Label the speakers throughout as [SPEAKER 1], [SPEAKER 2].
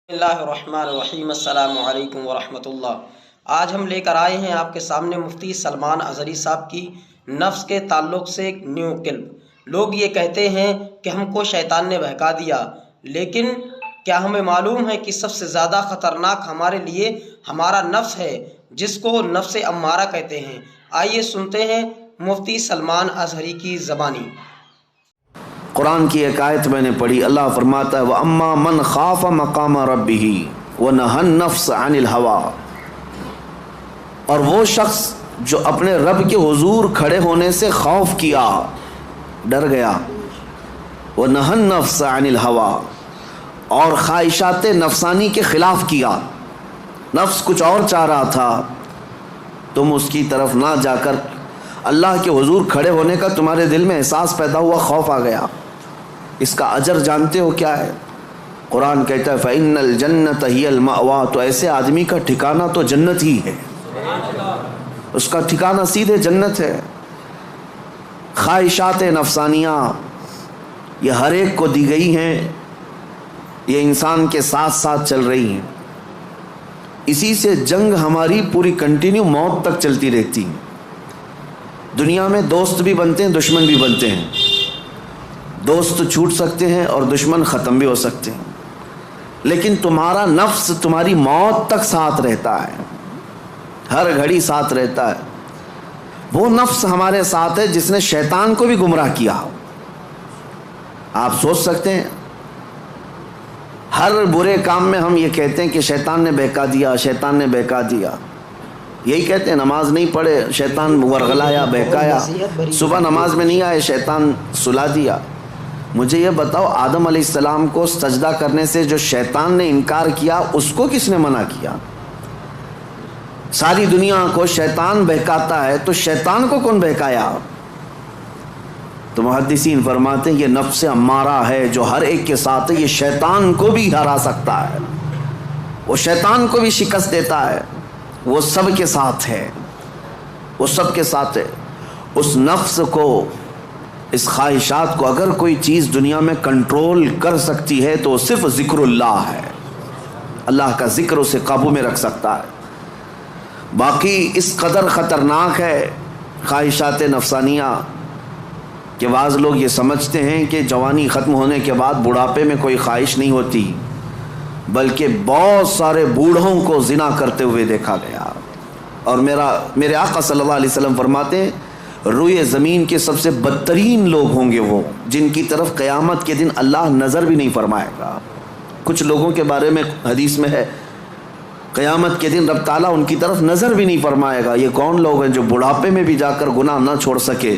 [SPEAKER 1] Bismillahirrahmanirrahim. السلام علیکم ورحمۃ اللہ. آج ہم لے کر آئے ہیں آپ کے سامنے مفتی سلمان اظہری صاحب کی نفس کے تعلق سے ایک نیو کلپ. لوگ یہ کہتے ہیں کہ ہم کو شیطان نے بہکا دیا، لیکن کیا ہمیں معلوم ہے کہ سب سے زیادہ خطرناک ہمارے لیے ہمارا نفس ہے، جس کو نفس امارہ کہتے ہیں. آئیے سنتے ہیں مفتی سلمان اظہری کی زبانی.
[SPEAKER 2] قرآن کی ایک آیت میں نے پڑھی، اللہ فرماتا ہے وَأَمَّا مَنْ خَافَ مَقَامَ رَبِّهِ وَنَهَى النَّفْسَ عَنِ الْهَوَىٰ، اور وہ شخص جو اپنے رب کے حضور کھڑے ہونے سے خوف کیا، ڈر گیا، وَنَهَى النَّفْسَ عَنِ الْهَوَىٰ، اور خواہشات نفسانی کے خلاف کیا، نفس کچھ اور چاہ رہا تھا، تم اس کی طرف نہ جا کر اللہ کے حضور کھڑے ہونے کا تمہارے دل میں احساس پیدا ہوا، خوف آ گیا. اس کا اجر جانتے ہو کیا ہے؟ قرآن کہتا ہے فَإِنَّ الْجَنَّةَ هِيَ الْمَأْوَىٰ، تو ایسے آدمی کا ٹھکانہ تو جنت ہی ہے، اس کا ٹھکانہ سیدھے جنت ہے. خواہشات نفسانیہ یہ ہر ایک کو دی گئی ہیں، یہ انسان کے ساتھ ساتھ چل رہی ہیں، اسی سے جنگ ہماری پوری کنٹینیو موت تک چلتی رہتی ہے. دنیا میں دوست بھی بنتے ہیں، دشمن بھی بنتے ہیں، دوست چھوٹ سکتے ہیں اور دشمن ختم بھی ہو سکتے ہیں، لیکن تمہارا نفس تمہاری موت تک ساتھ رہتا ہے، ہر گھڑی ساتھ رہتا ہے. وہ نفس ہمارے ساتھ ہے جس نے شیطان کو بھی گمراہ کیا. آپ سوچ سکتے ہیں ہر برے کام میں ہم یہ کہتے ہیں کہ شیطان نے بہکا دیا، شیطان نے بہکا دیا، یہی کہتے ہیں. نماز نہیں پڑھے شیطان ورغلایا، بہکایا، صبح نماز میں نہیں آئے شیطان سلا دیا. مجھے یہ بتاؤ آدم علیہ السلام کو سجدہ کرنے سے جو شیطان نے انکار کیا، اس کو کس نے منع کیا؟ ساری دنیا کو شیطان بہکاتا ہے تو شیطان کو کون بہکایا؟ تو محدثین فرماتے ہیں یہ نفس امارہ ہے جو ہر ایک کے ساتھ ہے، یہ شیطان کو بھی ہرا سکتا ہے، وہ شیطان کو بھی شکست دیتا ہے، وہ سب کے ساتھ ہے، وہ سب کے ساتھ ہے. اس نفس کو، اس خواہشات کو اگر کوئی چیز دنیا میں کنٹرول کر سکتی ہے تو وہ صرف ذکر اللہ ہے. اللہ کا ذکر اسے قابو میں رکھ سکتا ہے. باقی اس قدر خطرناک ہے خواہشات نفسانیہ کہ بعض لوگ یہ سمجھتے ہیں کہ جوانی ختم ہونے کے بعد بڑھاپے میں کوئی خواہش نہیں ہوتی، بلکہ بہت سارے بوڑھوں کو زنا کرتے ہوئے دیکھا گیا. اور میرے آقا صلی اللہ علیہ وسلم فرماتے ہیں روئے زمین کے سب سے بدترین لوگ ہوں گے وہ جن کی طرف قیامت کے دن اللہ نظر بھی نہیں فرمائے گا. کچھ لوگوں کے بارے میں حدیث میں ہے قیامت کے دن رب تعالیٰ ان کی طرف نظر بھی نہیں فرمائے گا. یہ کون لوگ ہیں جو بڑھاپے میں بھی جا کر گناہ نہ چھوڑ سکے؟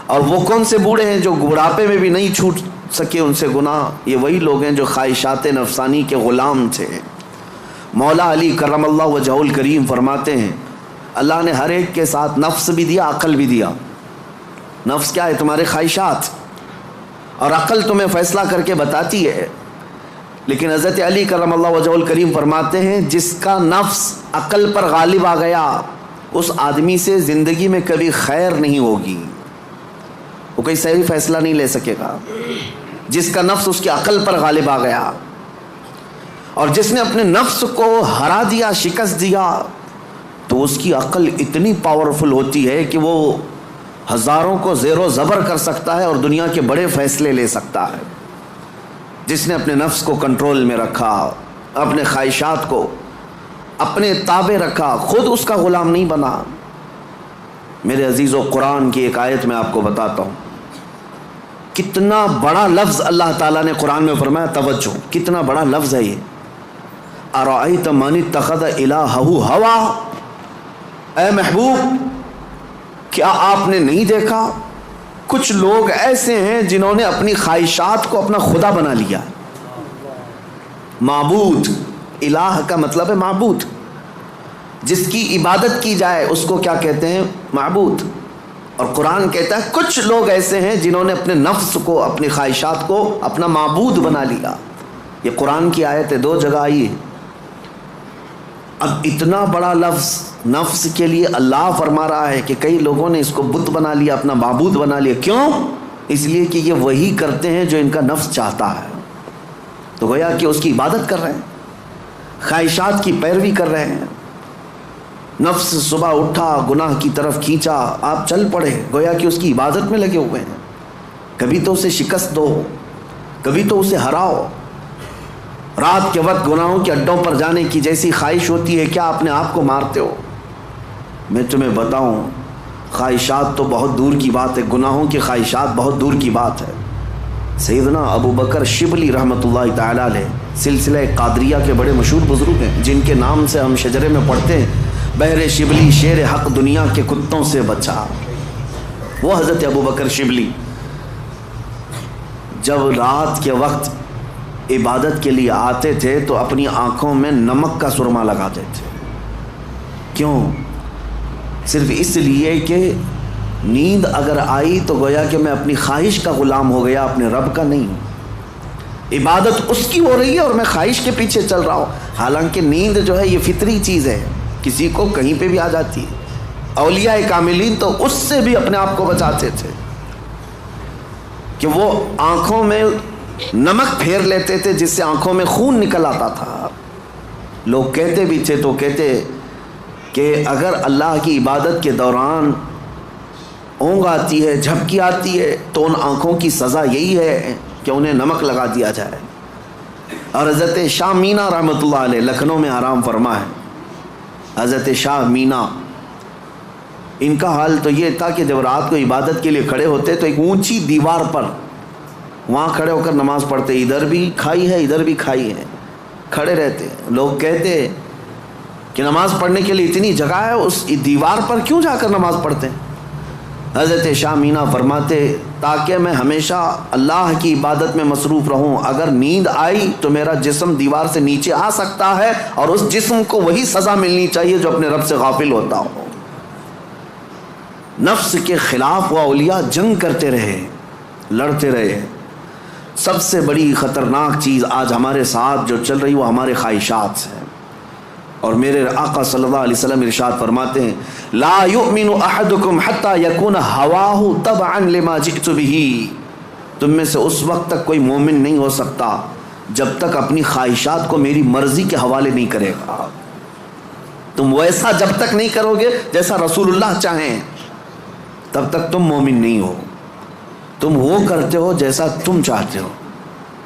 [SPEAKER 2] اور وہ کون سے بوڑھے ہیں جو بڑھاپے میں بھی نہیں چھوٹ سکے ان سے گناہ؟ یہ وہی لوگ ہیں جو خواہشات نفسانی کے غلام تھے. مولا علی کرم اللہ وجہہ الکریم فرماتے ہیں اللہ نے ہر ایک کے ساتھ نفس بھی دیا، عقل بھی دیا. نفس کیا ہے؟ تمہارے خواہشات، اور عقل تمہیں فیصلہ کر کے بتاتی ہے. لیکن حضرت علی کرم اللہ وجہہ الکریم فرماتے ہیں جس کا نفس عقل پر غالب آ گیا اس آدمی سے زندگی میں کبھی خیر نہیں ہوگی، وہ کوئی صحیح فیصلہ نہیں لے سکے گا. جس کا نفس اس کی عقل پر غالب آ گیا، اور جس نے اپنے نفس کو ہرا دیا، شکست دیا، تو اس کی عقل اتنی پاورفل ہوتی ہے کہ وہ ہزاروں کو زیر و زبر کر سکتا ہے اور دنیا کے بڑے فیصلے لے سکتا ہے. جس نے اپنے نفس کو کنٹرول میں رکھا، اپنے خواہشات کو اپنے تابع رکھا، خود اس کا غلام نہیں بنا. میرے عزیزو، قرآن کی ایک آیت میں آپ کو بتاتا ہوں کتنا بڑا لفظ اللہ تعالیٰ نے قرآن میں فرمایا. توجہ، کتنا بڑا لفظ ہے یہ. ارأیت من اتخذ الہہ ہوا، اے محبوب کیا آپ نے نہیں دیکھا کچھ لوگ ایسے ہیں جنہوں نے اپنی خواہشات کو اپنا خدا بنا لیا. معبود، الہ کا مطلب ہے معبود، جس کی عبادت کی جائے اس کو کیا کہتے ہیں؟ معبود. اور قرآن کہتا ہے کچھ لوگ ایسے ہیں جنہوں نے اپنے نفس کو، اپنی خواہشات کو اپنا معبود بنا لیا. یہ قرآن کی آیت ہے، 2 جگہ آئی ہے. اب اتنا بڑا لفظ نفس کے لیے اللہ فرما رہا ہے کہ کئی لوگوں نے اس کو بت بنا لیا، اپنا معبود بنا لیا. کیوں؟ اس لیے کہ یہ وہی کرتے ہیں جو ان کا نفس چاہتا ہے. تو گویا کہ اس کی عبادت کر رہے ہیں. خواہشات کی پیروی کر رہے ہیں. نفس صبح اٹھا گناہ کی طرف کھینچا, آپ چل پڑے, گویا کہ اس کی عبادت میں لگے ہوئے ہیں. کبھی تو اسے شکست دو, کبھی تو اسے ہراؤ. رات کے وقت گناہوں کے اڈوں پر جانے کی جیسی خواہش ہوتی ہے, کیا اپنے آپ کو مارتے ہو؟ میں تمہیں بتاؤں, خواہشات تو بہت دور کی بات ہے, گناہوں کی خواہشات بہت دور کی بات ہے. سیدنا ابو بکر شبلی رحمۃ اللہ تعالیٰ علیہ سلسلہ قادریہ کے بڑے مشہور بزرگ ہیں, جن کے نام سے ہم شجرے میں پڑھتے ہیں, بہر شبلی شیر حق دنیا کے کتوں سے بچا. وہ حضرت ابو بکر شبلی جب رات کے وقت عبادت کے لیے آتے تھے تو اپنی آنکھوں میں نمک کا سرما لگاتے تھے. کیوں؟ صرف اس لیے کہ نیند اگر آئی تو گویا کہ میں اپنی خواہش کا غلام ہو گیا, اپنے رب کا نہیں. عبادت اس کی ہو رہی ہے اور میں خواہش کے پیچھے چل رہا ہوں. حالانکہ نیند جو ہے یہ فطری چیز ہے, کسی کو کہیں پہ بھی آ جاتی ہے. اولیاء کاملین تو اس سے بھی اپنے آپ کو بچاتے تھے کہ وہ آنکھوں میں نمک پھیر لیتے تھے جس سے آنکھوں میں خون نکل آتا تھا. لوگ کہتے بھی تھے تو کہتے کہ اگر اللہ کی عبادت کے دوران اونگ آتی ہے, جھپکی آتی ہے, تو ان آنکھوں کی سزا یہی ہے کہ انہیں نمک لگا دیا جائے. اور حضرت شاہ مینا رحمۃ اللہ علیہ لکھنؤ میں آرام فرما ہے, حضرت شاہ مینا, ان کا حال تو یہ تھا کہ جب رات کو عبادت کے لیے کھڑے ہوتے تو ایک اونچی دیوار پر وہاں کھڑے ہو کر نماز پڑھتے. ادھر بھی کھائی ہے, ادھر بھی کھائی ہے, کھڑے رہتے. لوگ کہتے کہ نماز پڑھنے کے لیے اتنی جگہ ہے, اس دیوار پر کیوں جا کر نماز پڑھتے ہیں؟ حضرت شاہ مینا فرماتے تاکہ میں ہمیشہ اللہ کی عبادت میں مصروف رہوں. اگر نیند آئی تو میرا جسم دیوار سے نیچے آ سکتا ہے اور اس جسم کو وہی سزا ملنی چاہیے جو اپنے رب سے غافل ہوتا ہو. نفس کے خلاف وہ اولیاء جنگ کرتے رہے, لڑتے رہے. سب سے بڑی خطرناک چیز آج ہمارے ساتھ جو چل رہی وہ ہمارے خواہشات ہیں. اور میرے آقا صلی اللہ علیہ وسلم ارشاد فرماتے ہیں لا یؤمن احدکم حتی یکون ہواہ تبعا لما جئت بہ. تم میں سے اس وقت تک کوئی مومن نہیں ہو سکتا جب تک اپنی خواہشات کو میری مرضی کے حوالے نہیں کرے گا. تم ویسا جب تک نہیں کرو گے جیسا رسول اللہ چاہیں تب تک تم مومن نہیں ہو. تم وہ کرتے ہو جیسا تم چاہتے ہو,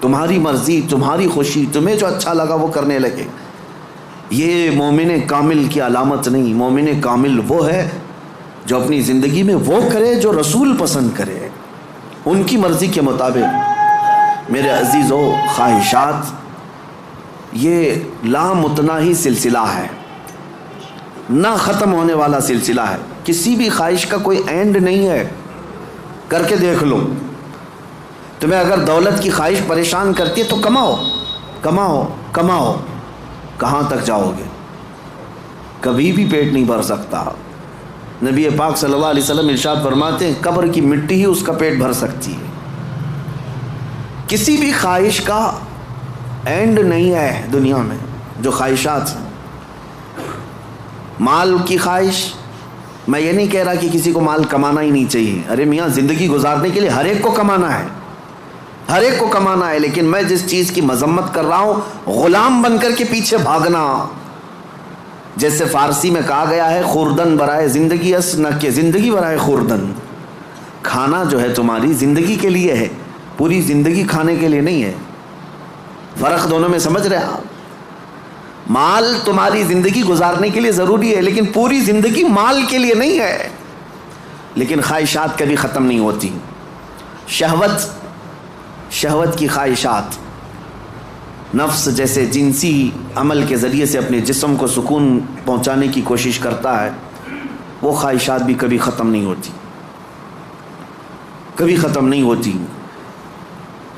[SPEAKER 2] تمہاری مرضی, تمہاری خوشی, تمہیں جو اچھا لگا وہ کرنے لگے. یہ مومن کامل کی علامت نہیں. مومن کامل وہ ہے جو اپنی زندگی میں وہ کرے جو رسول پسند کرے, ان کی مرضی کے مطابق. میرے عزیزو, خواہشات یہ لامتناہی سلسلہ ہے, نہ ختم ہونے والا سلسلہ ہے. کسی بھی خواہش کا کوئی اینڈ نہیں ہے. کر کے دیکھ لو, تمہیں اگر دولت کی خواہش پریشان کرتی ہے تو کماؤ کماؤ کماؤ, کہاں تک جاؤ گے؟ کبھی بھی پیٹ نہیں بھر سکتا. نبی پاک صلی اللہ علیہ وسلم ارشاد فرماتے ہیں قبر کی مٹی ہی اس کا پیٹ بھر سکتی ہے. کسی بھی خواہش کا اینڈ نہیں ہے دنیا میں. جو خواہشات ہیں, مال کی خواہش, میں یہ نہیں کہہ رہا کہ کسی کو مال کمانا ہی نہیں چاہیے. ارے میاں, زندگی گزارنے کے لیے ہر ایک کو کمانا ہے, ہر ایک کو کمانا ہے. لیکن میں جس چیز کی مذمت کر رہا ہوں, غلام بن کر کے پیچھے بھاگنا. جیسے فارسی میں کہا گیا ہے خوردن برائے زندگی اس نہ کہ زندگی برائے خوردن. کھانا جو ہے تمہاری زندگی کے لیے ہے, پوری زندگی کھانے کے لیے نہیں ہے. فرق دونوں میں سمجھ رہے آپ؟ مال تمہاری زندگی گزارنے کے لیے ضروری ہے لیکن پوری زندگی مال کے لیے نہیں ہے. لیکن خواہشات کبھی ختم نہیں ہوتی. شہوت کی خواہشات, نفس جیسے جنسی عمل کے ذریعے سے اپنے جسم کو سکون پہنچانے کی کوشش کرتا ہے, وہ خواہشات بھی کبھی ختم نہیں ہوتی, کبھی ختم نہیں ہوتی.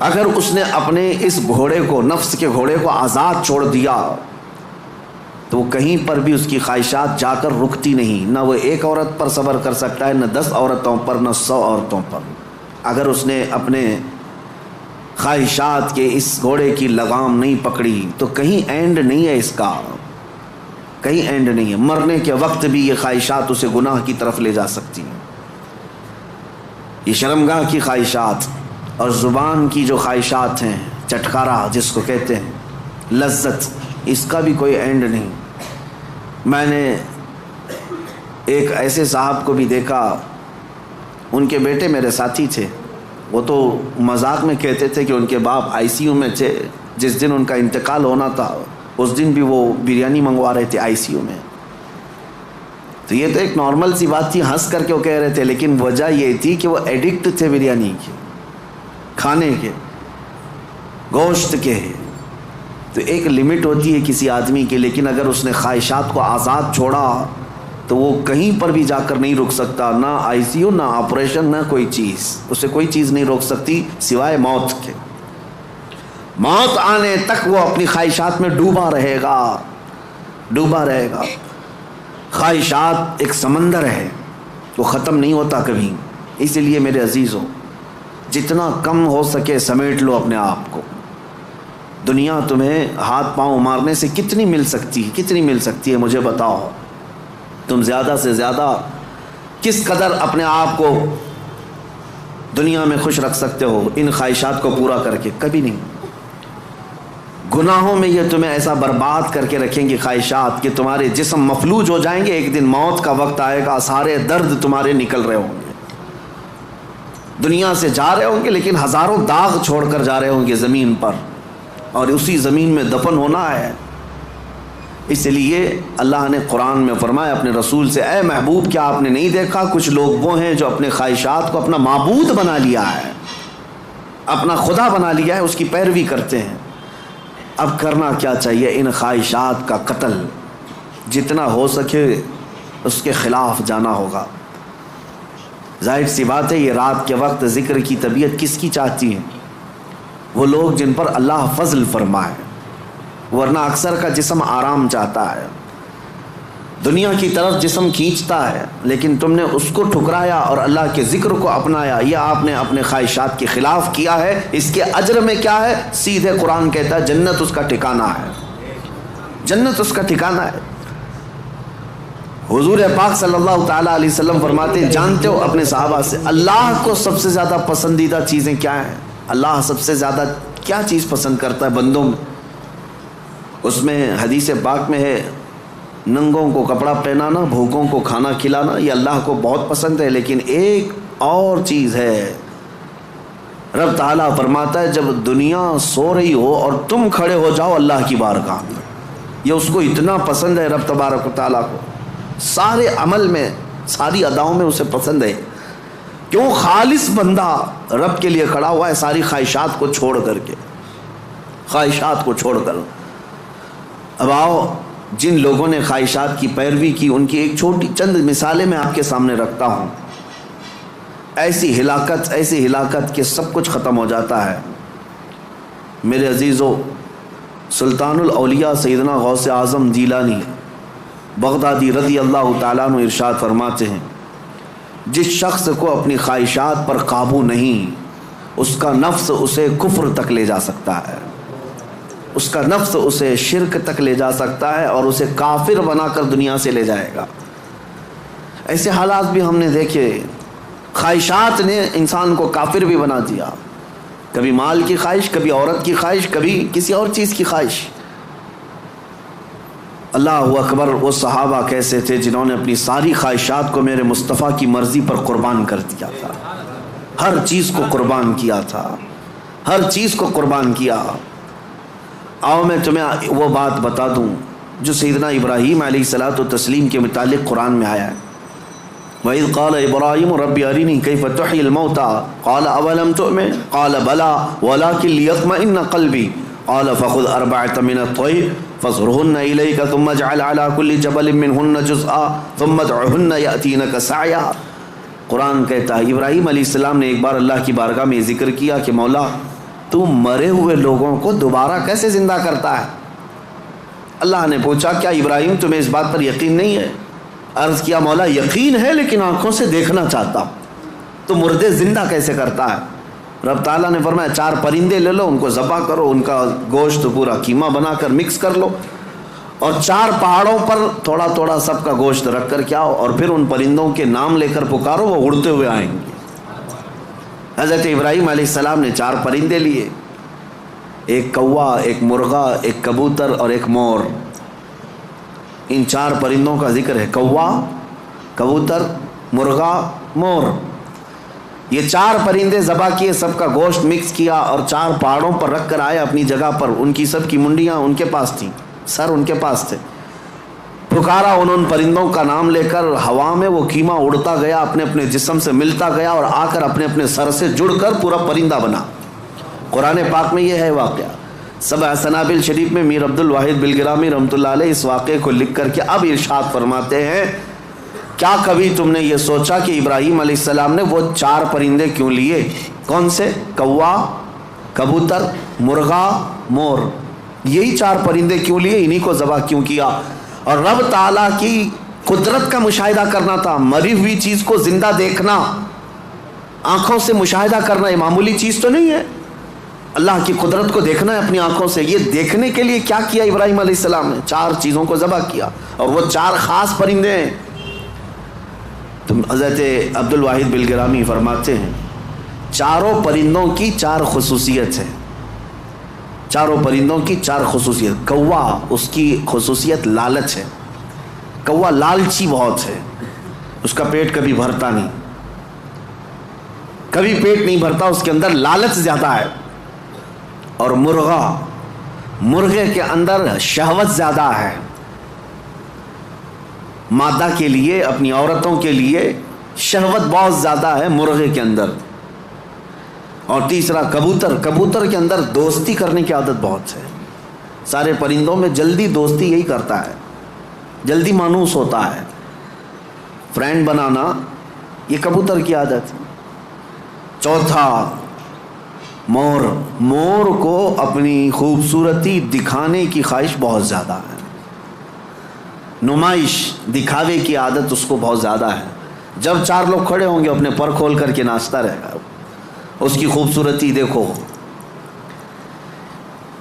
[SPEAKER 2] اگر اس نے اپنے اس گھوڑے کو, نفس کے گھوڑے کو آزاد چھوڑ دیا تو وہ کہیں پر بھی اس کی خواہشات جا کر رکتی نہیں. نہ وہ ایک عورت پر صبر کر سکتا ہے, نہ 10 عورتوں پر, نہ 100 عورتوں پر. اگر اس نے اپنے خواہشات کے اس گھوڑے کی لگام نہیں پکڑی تو کہیں اینڈ نہیں ہے اس کا, کہیں اینڈ نہیں ہے. مرنے کے وقت بھی یہ خواہشات اسے گناہ کی طرف لے جا سکتی ہیں. یہ شرمگاہ کی خواہشات اور زبان کی جو خواہشات ہیں, چٹکارا جس کو کہتے ہیں, لذت, اس کا بھی کوئی اینڈ نہیں۔ میں نے ایک ایسے صاحب کو بھی دیکھا، ان کے بیٹے میرے ساتھی تھے، وہ تو مذاق میں کہتے تھے کہ ان کے باپ آئی سی یو میں تھے، جس دن ان کا انتقال ہونا تھا اس دن بھی وہ بریانی منگوا رہے تھے آئی سی یو میں۔ تو یہ تو ایک نارمل سی بات تھی، ہنس کر کے وہ کہہ رہے تھے، لیکن وجہ یہ تھی کہ وہ ایڈکٹ تھے بریانی کے، کھانے کے، گوشت کے۔ تو ایک لمٹ ہوتی ہے کسی آدمی کی، لیکن اگر اس نے خواہشات کو آزاد چھوڑا تو وہ کہیں پر بھی جا کر نہیں رک سکتا، نہ آئی سی یو، نہ آپریشن، نہ کوئی چیز، اسے کوئی چیز نہیں روک سکتی سوائے موت کے۔ موت آنے تک وہ اپنی خواہشات میں ڈوبا رہے گا، ڈوبا رہے گا۔ خواہشات ایک سمندر ہے، وہ ختم نہیں ہوتا کبھی۔ اسی لیے میرے عزیزوں، جتنا کم ہو سکے سمیٹ لو اپنے آپ کو۔ دنیا تمہیں ہاتھ پاؤں مارنے سے کتنی مل سکتی ہے، کتنی مل سکتی ہے مجھے بتاؤ۔ تم زیادہ سے زیادہ کس قدر اپنے آپ کو دنیا میں خوش رکھ سکتے ہو ان خواہشات کو پورا کر کے؟ کبھی نہیں۔ گناہوں میں یہ تمہیں ایسا برباد کر کے رکھیں گے خواہشات کہ تمہارے جسم مفلوج ہو جائیں گے، ایک دن موت کا وقت آئے گا، سارے درد تمہارے نکل رہے ہوں گے، دنیا سے جا رہے ہوں گے لیکن ہزاروں داغ چھوڑ کر جا رہے ہوں گے زمین پر، اور اسی زمین میں دفن ہونا ہے۔ اس لیے اللہ نے قرآن میں فرمایا اپنے رسول سے، اے محبوب کیا آپ نے نہیں دیکھا کچھ لوگ وہ ہیں جو اپنے خواہشات کو اپنا معبود بنا لیا ہے، اپنا خدا بنا لیا ہے، اس کی پیروی کرتے ہیں۔ اب کرنا کیا چاہیے؟ ان خواہشات کا قتل، جتنا ہو سکے اس کے خلاف جانا ہوگا۔ ظاہر سی بات ہے یہ رات کے وقت ذکر کی طبیعت کس کی چاہتی ہے؟ وہ لوگ جن پر اللہ فضل فرمائے، ورنہ اکثر کا جسم آرام چاہتا ہے، دنیا کی طرف جسم کھینچتا ہے، لیکن تم نے اس کو ٹھکرایا اور اللہ کے ذکر کو اپنایا، یہ آپ نے اپنے خواہشات کے خلاف کیا ہے۔ اس کے اجر میں کیا ہے؟ سیدھے قرآن کہتا ہے جنت اس کا ٹھکانہ ہے، جنت اس کا ٹھکانہ ہے۔ حضور پاک صلی اللہ تعالیٰ علیہ وسلم فرماتے ہیں، جانتے ہو اپنے صحابہ سے اللہ کو سب سے زیادہ پسندیدہ چیزیں کیا ہیں؟ اللہ سب سے زیادہ کیا چیز پسند کرتا ہے بندوں میں؟ اس میں حدیث پاک میں ہے ننگوں کو کپڑا پہنانا، بھوکوں کو کھانا کھلانا، یہ اللہ کو بہت پسند ہے۔ لیکن ایک اور چیز ہے، رب تعالیٰ فرماتا ہے جب دنیا سو رہی ہو اور تم کھڑے ہو جاؤ اللہ کی بارگاہ میں، یہ اس کو اتنا پسند ہے رب تبارک و تعالیٰ کو، سارے عمل میں، ساری اداؤں میں اسے پسند ہے۔ کیوں؟ خالص بندہ رب کے لیے کھڑا ہوا ہے، ساری خواہشات کو چھوڑ کر کے، خواہشات کو چھوڑ کر۔ اب آؤ، جن لوگوں نے خواہشات کی پیروی کی ان کی ایک چھوٹی چند مثالیں میں آپ کے سامنے رکھتا ہوں۔ ایسی ہلاکت کہ سب کچھ ختم ہو جاتا ہے۔ میرے عزیزو، سلطان الاولیاء سیدنا غوث اعظم جیلانی بغدادی رضی اللہ تعالیٰ عنہ ارشاد فرماتے ہیں، جس شخص کو اپنی خواہشات پر قابو نہیں، اس کا نفس اسے کفر تک لے جا سکتا ہے، اس کا نفس اسے شرک تک لے جا سکتا ہے اور اسے کافر بنا کر دنیا سے لے جائے گا۔ ایسے حالات بھی ہم نے دیکھے، خواہشات نے انسان کو کافر بھی بنا دیا، کبھی مال کی خواہش، کبھی عورت کی خواہش، کبھی کسی اور چیز کی خواہش۔ اللہ اکبر، وہ صحابہ کیسے تھے جنہوں نے اپنی ساری خواہشات کو میرے مصطفیٰ کی مرضی پر قربان کر دیا تھا، ہر چیز کو قربان کیا تھا، ہر چیز کو قربان کیا۔ آؤ میں تمہیں وہ بات بتا دوں جو سیدنا ابراہیم علیہ الصلاۃ والتسلیم کے متعلق قرآن میں آیا ہے۔ وَإِذْ قَالَ إِبْرَاهِيمُ رَبِّ أَرِنِي كَيْفَ تُحْيِي الْمَوْتَى قَالَ أَوَلَمْ تُؤْمِنْ قَالَ بَلَىٰ وَلَٰكِنْ لِيَطْمَئِنَّ قَلْبِي قَالَ فَخُذْ أَرْبَعَةً مِّنَ الطَّيْرِ فَاصْرُهُنَّ إِلَيْكَ ثُمَّ اجْعَلْ عَلَىٰ كُلِّ جَبَلٍ مِّنْهُنَّ جُزْءًا ثُمَّ ادْعُهُنَّ يَأْتِينَكَ سَعْيًا۔ قرآن کہتا ہے ابراہیم علیہ السلام نے ایک بار اللہ کی بارگاہ میں ذکر کیا کہ مولا تو مرے ہوئے لوگوں کو دوبارہ کیسے زندہ کرتا ہے؟ اللہ نے پوچھا کیا ابراہیم تمہیں اس بات پر یقین نہیں ہے؟ عرض کیا مولا یقین ہے لیکن آنکھوں سے دیکھنا چاہتا ہوں، تو مردے زندہ کیسے کرتا ہے؟ رب تعالیٰ نے فرمایا 4 پرندے لے لو، ان کو ذبح کرو، ان کا گوشت پورا قیمہ بنا کر مکس کر لو، اور 4 پہاڑوں پر تھوڑا تھوڑا سب کا گوشت رکھ کر کے آؤ، اور پھر ان پرندوں کے نام لے کر پکارو، وہ اڑتے ہوئے آئیں گے۔ حضرت ابراہیم علیہ السلام نے 4 پرندے لیے، ایک کوا، ایک مرغا، ایک کبوتر اور ایک مور. ان 4 پرندوں کا ذکر ہے. کوا، کبوتر، مرغا، مور. یہ 4 پرندے ذبح کیے، سب کا گوشت مکس کیا اور 4 پہاڑوں پر رکھ کر آئے اپنی جگہ پر. ان کی سب کی منڈیاں ان کے پاس تھیں، سر ان کے پاس تھے. پکارا انہوں پرندوں کا نام لے کر. ہوا میں وہ کیما اڑتا گیا، اپنے اپنے جسم سے ملتا گیا اور آ کر اپنے اپنے سر سے جڑ کر پورا پرندہ بنا. قرآن پاک میں یہ ہے واقعہ. سبع سنابل شریف میں میر عبد الواحد بلگرامی رحمۃ اللہ علیہ اس واقعے کو لکھ کر کے اب ارشاد فرماتے ہیں، کیا کبھی تم نے یہ سوچا کہ ابراہیم علیہ السلام نے وہ 4 پرندے کیوں لیے؟ کون سے؟ کوا، کبوتر، مرغا، مور. یہی 4 پرندے کیوں لیے؟ انہی کو ذبح کیوں کیا؟ اور رب تعالیٰ کی قدرت کا مشاہدہ کرنا تھا. مری ہوئی چیز کو زندہ دیکھنا، آنکھوں سے مشاہدہ کرنا، یہ معمولی چیز تو نہیں ہے. اللہ کی قدرت کو دیکھنا ہے اپنی آنکھوں سے. یہ دیکھنے کے لیے کیا کیا ابراہیم علیہ السلام نے؟ 4 چیزوں کو ذبح کیا، اور وہ 4 خاص پرندے ہیں. تو حضرت عبد الواحد بلگرامی فرماتے ہیں 4 پرندوں کی 4 خصوصیت ہے. 4 پرندوں کی 4 خصوصیت. کوا، اس کی خصوصیت لالچ ہے. کوا لالچی بہت ہے، اس کا پیٹ کبھی بھرتا نہیں، کبھی پیٹ نہیں بھرتا، اس کے اندر لالچ زیادہ ہے. اور مرغا، مرغے کے اندر شہوت زیادہ ہے، مادہ کے لیے، اپنی عورتوں کے لیے شہوت بہت زیادہ ہے مرغے کے اندر. اور تیسرا کبوتر، کبوتر کے اندر دوستی کرنے کی عادت بہت ہے. سارے پرندوں میں جلدی دوستی یہی کرتا ہے، جلدی مانوس ہوتا ہے، فرینڈ بنانا یہ کبوتر کی عادت ہے. چوتھا مور، مور کو اپنی خوبصورتی دکھانے کی خواہش بہت زیادہ ہے، نمائش، دکھاوے کی عادت اس کو بہت زیادہ ہے. جب 4 لوگ کھڑے ہوں گے اپنے پر کھول کر کے ناچتا رہے گا، اس کی خوبصورتی دیکھو.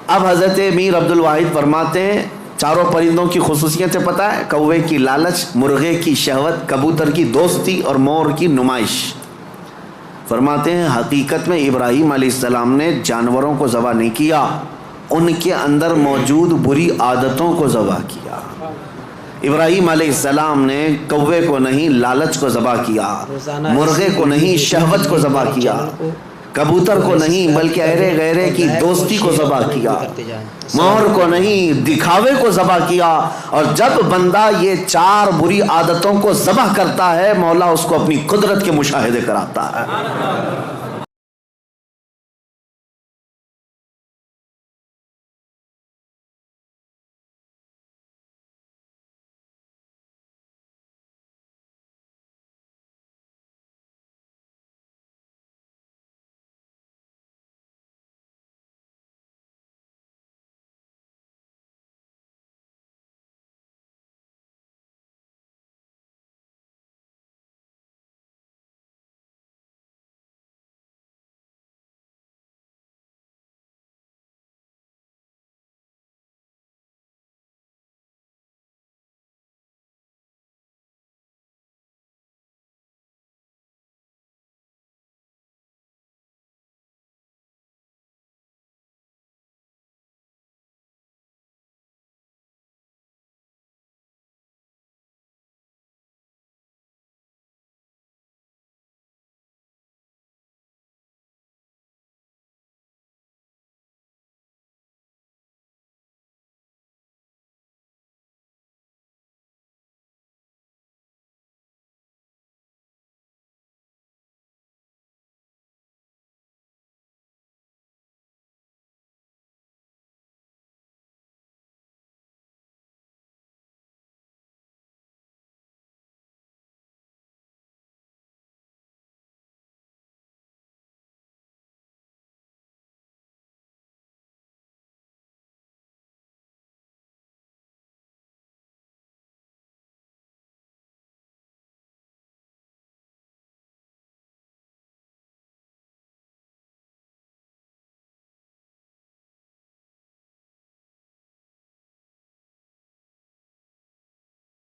[SPEAKER 2] اب حضرت میر عبد الواحد فرماتے ہیں 4 پرندوں کی خصوصیتیں پتہ ہے؟ کوے کی لالچ، مرغے کی شہوت، کبوتر کی دوستی اور مور کی نمائش. فرماتے ہیں حقیقت میں ابراہیم علیہ السلام نے جانوروں کو ذبح نہیں کیا، ان کے اندر موجود بری عادتوں کو ذبح کیا. ابراہیم علیہ السلام نے کوے کو نہیں لالچ کو ذبح کیا، مرغے کو نہیں شہوت کو ذبح کیا، کبوتر کو نہیں بلکہ ارے غیرے کی دوستی کو ذبح کیا، مور کو نہیں دکھاوے کو ذبح کیا. اور جب بندہ یہ 4 بری عادتوں کو ذبح کرتا ہے، مولا اس کو اپنی قدرت کے مشاہدے کراتا ہے.